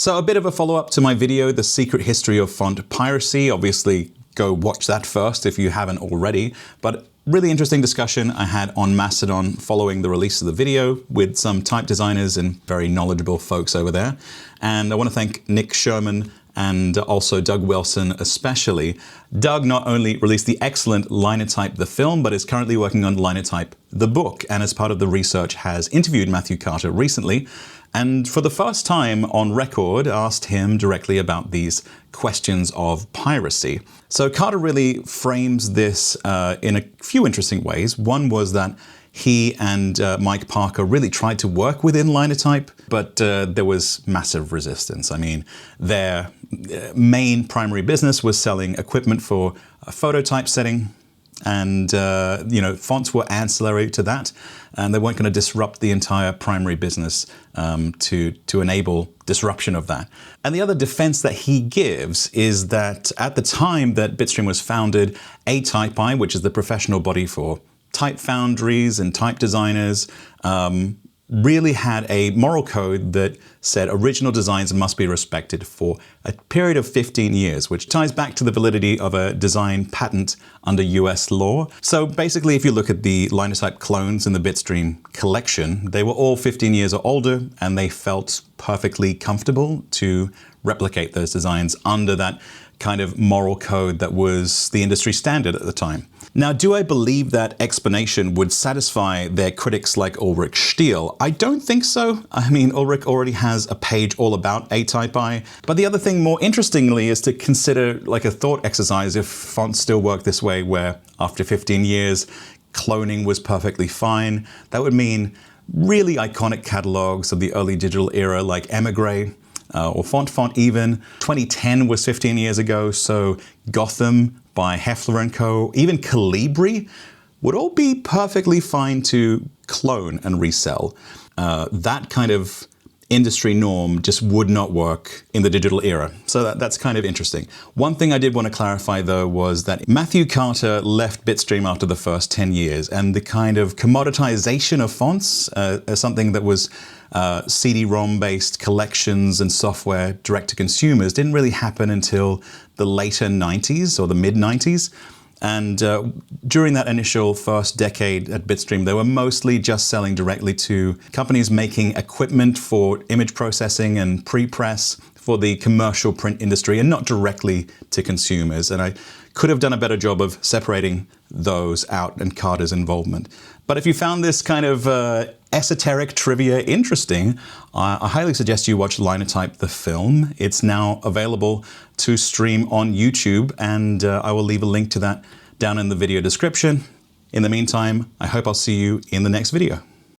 So a bit of a follow-up to my video, The Secret History of Font Piracy. Obviously, go watch that first if you haven't already. But really interesting discussion I had on Mastodon following the release of the video with some type designers and very knowledgeable folks over there. And I want to thank Nick Sherman and also Doug Wilson especially. Doug not only released the excellent Linotype the film, but is currently working on Linotype the book, and as part of the research has interviewed Matthew Carter recently, and for the first time on record asked him directly about these questions of piracy. So Carter really frames this in a few interesting ways. One was that he and Mike Parker really tried to work within Linotype, but there was massive resistance. I mean, their main primary business was selling equipment for photo typesetting, and fonts were ancillary to that, and they weren't going to disrupt the entire primary business to enable disruption of that. And the other defense that he gives is that at the time that Bitstream was founded, ATypI, which is the professional body for type foundries and type designers, really had a moral code that said original designs must be respected for a period of 15 years, which ties back to the validity of a design patent under US law. So basically, if you look at the Linotype clones in the Bitstream collection, they were all 15 years or older, and they felt perfectly comfortable to replicate those designs under that kind of moral code that was the industry standard at the time. Now, do I believe that explanation would satisfy their critics like Ulrich Stiel? I don't think so. I mean, Ulrich already has a page all about ATypI. But the other thing, more interestingly, is to consider like a thought exercise if fonts still work this way, where after 15 years, cloning was perfectly fine. That would mean really iconic catalogs of the early digital era like Emigre, or Font even. 2010 was 15 years ago, so Gotham by Heffler & Co., even Calibri would all be perfectly fine to clone and resell. That kind of industry norm just would not work in the digital era. So that's kind of interesting. One thing I did want to clarify, though, was that Matthew Carter left Bitstream after the first 10 years, and the kind of commoditization of fonts as something that was CD-ROM-based collections and software direct to consumers didn't really happen until the later 90s or the mid-90s. And during that initial first decade at Bitstream, they were mostly just selling directly to companies making equipment for image processing and pre-press for the commercial print industry, and not directly to consumers. And I could have done a better job of separating those out and Carter's involvement. But if you found this kind of esoteric trivia interesting, I highly suggest you watch Linotype the film. It's now available to stream on YouTube, and I will leave a link to that down in the video description. In the meantime, I hope I'll see you in the next video.